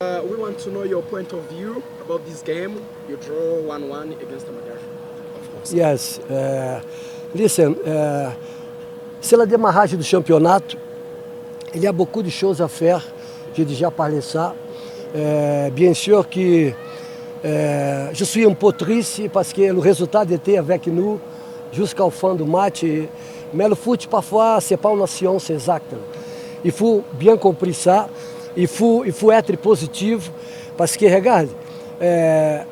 We want to know your point of view about this game. You draw 1-1 against the Magyar. Yes. Listen, c'est le démarrage du championnat. Il y a beaucoup de choses à faire. J'ai déjà parlé de ça. Bien sûr que je suis un peu triste parce que le résultat était avec nous jusqu'au fin du match. Mais le foot, parfois, ce n'est pas une science exacte. Il faut bien comprendre ça. Il faut être positif parce que, regarde,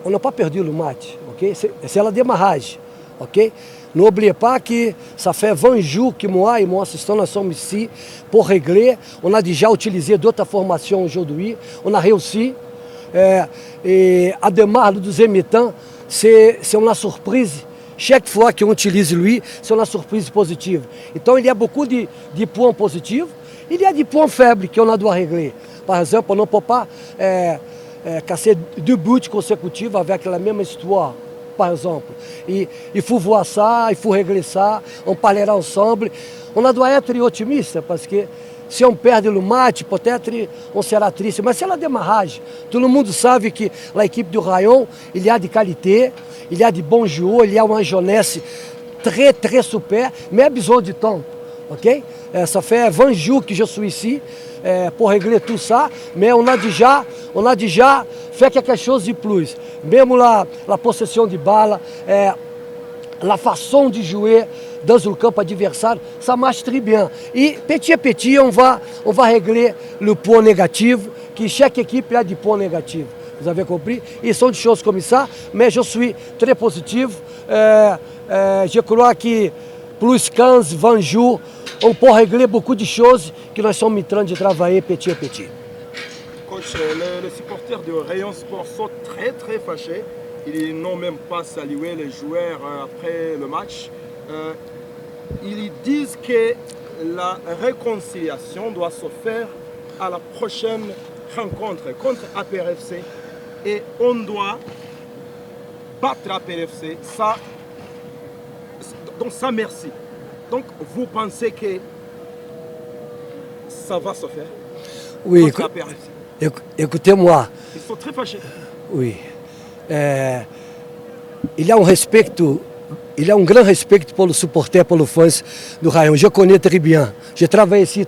on n'a pas perdu le match. Okay? C'est le démarrage. Okay? N'oubliez pas que ça fait 20 jours que moi et mon assistant nous sommes ici pour régler. On a déjà utilisé d'autres formations aujourd'hui. On a réussi. Et à démarrer le deuxième temps, c'est une surprise. Chaque fois qu'on utilise lui, c'est une surprise positive. Então, il y a beaucoup de points positifs. Il y a des points faibles qu'on doit régler. Par exemple, on ne peut pas casser 2 buts consécutifs avec la même histoire. Par exemple. Et il faut voir ça, il faut régler ça, on parlera ensemble. On doit être otimiste parce que se on perde le match, peut-être on sera triste. Mais c'est la démarrage. Tout le monde sabe que l'équipe du Rayon, il y a de qualité, il y a de bons joueurs, il y a une jeunesse très, très super, mais a besoin de temps. Ok? Ça fait 20 jours que je suis ici pour régler tout ça, mais on a déjà fait quelque chose de plus. Même la possession de balle, la façon de jouer dans le campo adversário, ça marche très bien. Et petit à petit, on va régler le point négatif, que chaque équipe a des points négatifs. Vous avez compris? Et ce sont des choses comme ça, mais je suis très positif. Je crois que plus 15, 20 jours, on peut régler beaucoup de choses que nous sommes en train de travailler petit à petit. Coach, les supporters de Rayon Sport sont très très fâchés. Ils n'ont même pas salué les joueurs après le match. Ils disent que la réconciliation doit se faire à la prochaine rencontre contre APRFC et on doit battre APRFC. Donc ça, merci. Donc vous pensez que ça va se faire? Oui, écoutez-moi. Ils sont très fâchés. Oui. Il y a un grand respect pour le supporter, pour les fans du Rayon. Je connais très bien. J'ai travaillé ici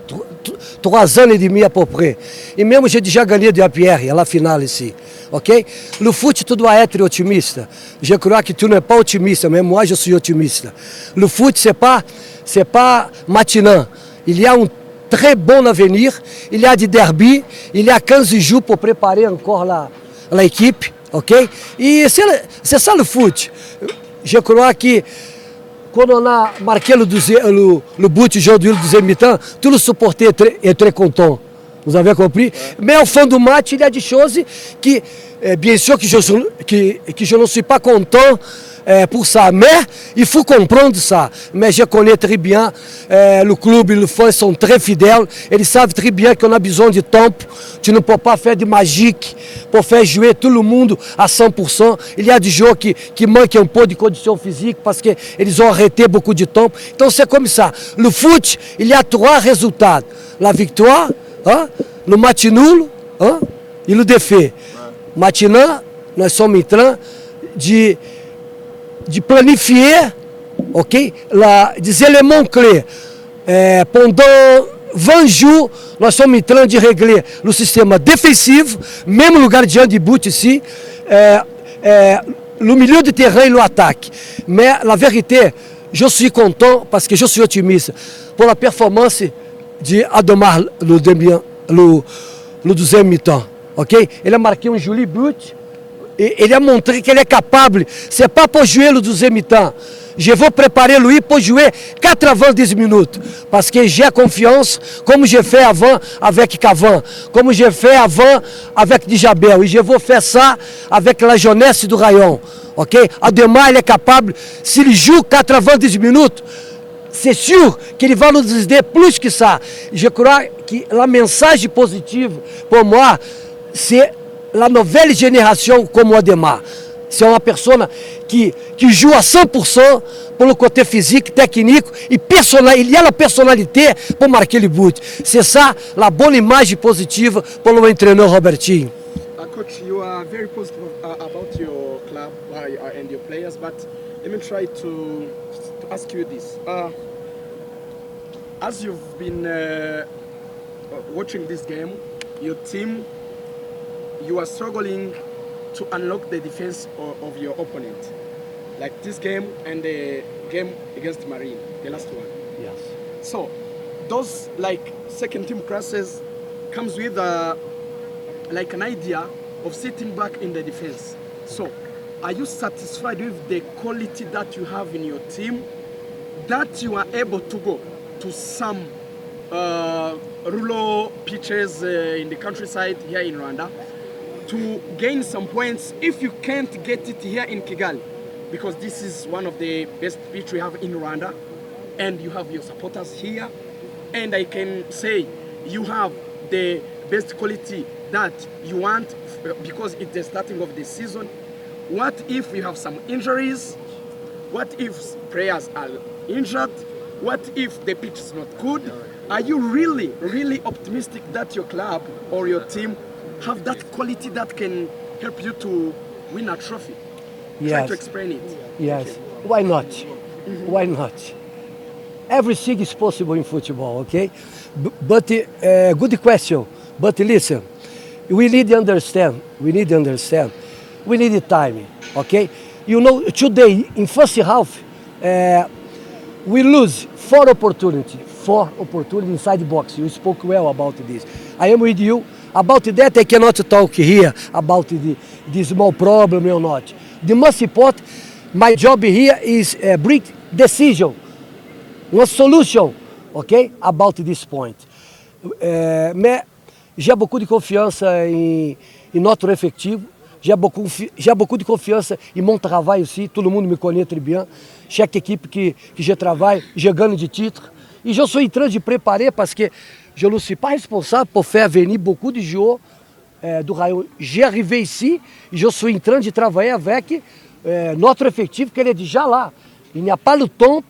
3 ans et demi à peu près. Et même j'ai déjà gagné de APR à la finale ici. Ok? Le foot, tu dois être optimiste. Je crois que tu n'es pas optimiste, mais moi je suis optimiste. Le foot, c'est pas maintenant. Il y a un très bon avenir. Il y a des derbies. Il y a 15 jours pour préparer encore l'équipe. Ok? Et c'est ça le foot. Je crois que quand on a marqué le but aujourd'hui, le deuxième mi-temps, tout le supporter est très content. Vous avez compris? Mais au fond du match, il y a des choses que, bien sûr, que je ne suis pas content pour ça. Mais il faut comprendre ça. Mais je connais très bien le club, les fans sont très fidèles. Eles savent très bien qu'on a besoin de temps. Tu ne peux pas faire de magie pour faire jouer tout le monde à 100%. Il y a des joueurs qui manquent un peu de condition physique parce qu'ils ont arrêté beaucoup de temps. Donc c'est comme ça. Le foot, il y a 3 résultats. La victoire, le match nul et le défait. Maintenant, nous sommes en train de planifier, des éléments clés. Pendant 20 jours, nous sommes en train de régler le système défensif, même le gardien de but ici, le milieu de terrain et l'attaque. Mais la vérité, je suis content parce que je suis optimiste pour la performance de Ademar le deuxième mi-temps. Ele a marqué un joli but. Et il a montré qu'il est capable. Ce n'est pas pour jouer le deuxième mi-temps. Je vais préparer lui pour jouer 90 minutes. Parce que j'ai confiance, comme j'ai fait avant avec Cavan, comme j'ai fait avant avec Djabel. Et je vais faire ça avec la jeunesse du Rayon. Ademar, il est capable, s'il joue 90 minutes, c'est sûr qu'il va nous aider plus que ça. Je crois que la message positive pour moi, c'est la nouvelle génération comme Ademar. C'est une personne qui joue à 100% pour le côté physique, technique et personnel. Il y a la personnalité pour marquer le but. C'est ça la bonne image positive pour le entraîneur Robertinho. Coach, you are very positive about your club and your players, but let me try to ask you this. As you've been watching this game, your team, you are struggling to unlock the defense of your opponent. Like this game and the game against Marine, the last one. Yes. So, those like second team classes comes with like an idea of sitting back in the defense. So, are you satisfied with the quality that you have in your team, that you are able to go to some rural pitches in the countryside here in Rwanda to gain some points if you can't get it here in Kigali? Because this is one of the best pitch we have in Rwanda, and you have your supporters here, and I can say you have the best quality that you want because it's the starting of the season. What if you have some injuries? What if players are injured? What if the pitch is not good? Are you really, really optimistic that your club or your team have that quality that can help you to win a trophy? Yes. Try to explain it. Yes. Why not? Why not? Everything is possible in football, okay? But good question. But listen, we need to understand. We need the timing, okay? You know, today in first half, we lose four opportunities inside the box. You spoke well about this. I am with you. About that, I cannot talk here about the small problem or not. The most important, my job here is bring decision, one solution, ok? About this point. Mais j'ai beaucoup de confiance em notre effectif. J'ai beaucoup de confiance em mon travail aussi. Tout le monde me connaît très bien. Chaque équipe que je travaille, je gagne des titres. Et je suis en train de préparer parce que je ne suis pas responsable pour faire venir beaucoup de joueurs do Rayon. J'ai arrivé ici et je suis en train de travailler avec notre effectif que ele est déjà là. Il n'y a pas le temps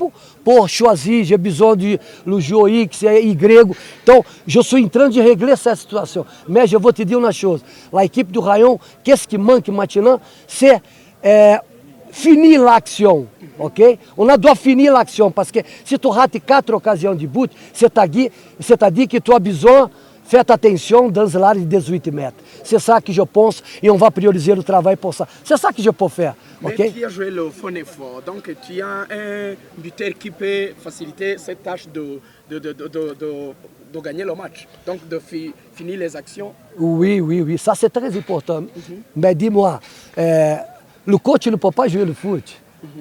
pour choisir, j'ai besoin de le joueur X et Y. Donc, je suis en train de régler cette situation. Mais je vais te dire une chose, l'équipe du Rayon, qu'est-ce qui manque maintenant? C'est finir l'action, ok? On doit finir l'action, parce que si tu rates 4 occasions de but, c'est-à-dire que tu as besoin de faire attention dans l'área de 18 mètres. C'est ça que je pense et on va prioriser le travail pour ça. C'est ça que je peux faire. Mais Okay? tu as joué le fond effort, donc tu as un buteur qui peut faciliter cette tâche de gagner le match, donc de finir les actions. Oui, ça c'est très important. Mais dis-moi, le coach ne peut pas jouer le foot.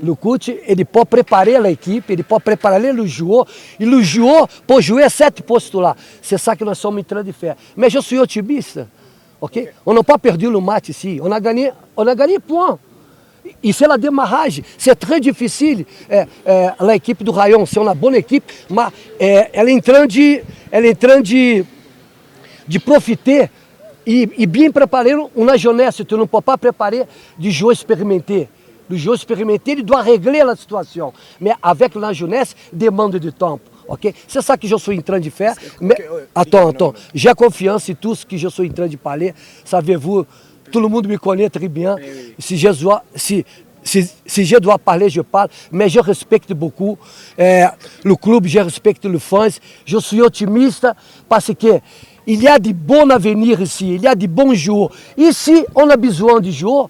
Le coach, il peut préparer l'équipe, il peut préparer le joueur. Et le joueur peut jouer à 7 postes là. C'est ça que nous sommes en train de faire. Mais je suis optimiste. Okay? On n'a pas perdu le match ici. On a gagné point. Et c'est la démarrage. C'est très difficile. L'équipe du Rayon, c'est une bonne équipe, mais elle est en train de profiter e bien préparer uma jeunesse. Tu ne peux pas préparer du jeu expérimenté. Le jeu expérimenté, il doit régler la situation. Mais avec la jeunesse, demande du temps. Okay? C'est ça que je suis en train de faire. Mais, attends. J'ai confiance en tout ce que je suis en train de parler. Savez-vous, tout le monde me connaît très bien. Si je dois parler, je parle. Mais je respecte beaucoup le club, je respecte les fans. Je suis optimiste parce que il y a de bons avenirs ici, il y a de bons joueurs. Ici, on a besoin de joueurs.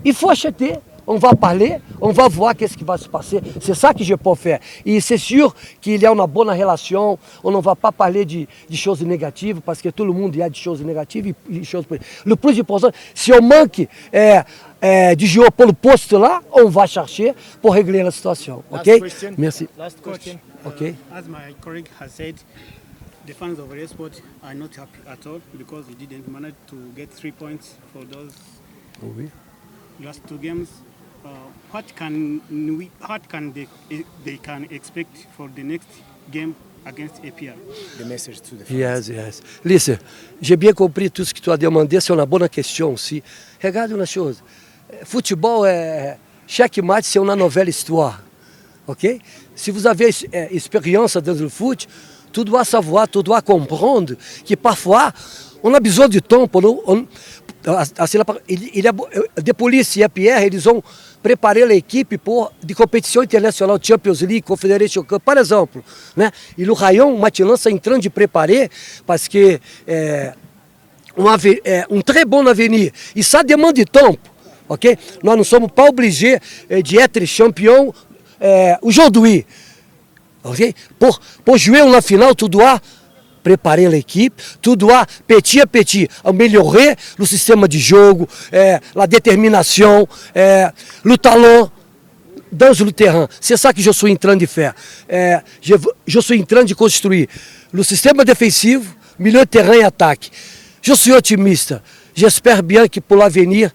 Il faut acheter, on va parler, on va voir qu'est-ce qui va se passer. C'est ça que je peux faire. Et c'est sûr qu'il y a une bonne relation. On ne va pas parler de choses négatives parce que tout le monde y a des choses négatives et des choses positives. Le plus important, si on manque de joueurs pour le poste là, on va chercher pour régler la situation. Ok? Merci. Last question. Okay. As my colleague has said, the fans of Sport are not happy at all because he didn't manage to get 3 points for those last 2 games. What can they can expect for the next game against APR? The message to the fans. Yes. Listen, j'ai bien compris tout ce que tu as demandé, c'est une bonne question aussi. Regarde une chose, football, chaque match c'est une nouvelle histoire, ok? Si vous avez expérience dans le foot, tu dois savoir, tu dois comprendre que parfois on a besoin de temps de polícia e Pierre, eles vão preparer a equipe de competição internacional, Champions League, Confederation Cup, por exemplo, né? E no Rayon, Matilhan está entrando de preparer, parce que um très bon avenir. E ça demande de tempo, ok? Nós não somos pas obligés de être champion aujourd'hui, ok? Pour jouer na final, tu dois préparer l'équipe, tu dois petit à petit améliorer le système de jogo, la détermination, le talent dans le terrain. C'est ça que je suis en train de faire. Je suis en train de construire le système défensif, milieu de terrain et attaque. Je suis optimiste. J'espère bien que pour l'avenir,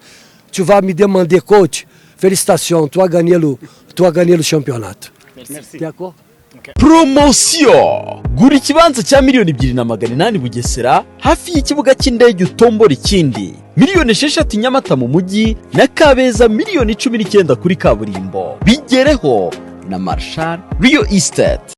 tu vas me demander, coach, félicitations, tu as gagné le championnat. Merci. D'accord? Promosiyo gura ikibanza cya $2,800 Bugesera hafi y'ikibuga cy'indege utombora ikindi $6,000 Nyamata mu mujyi na Kabeza $19,000 kuri kaburimbo bigereho na Marshall Real Estate.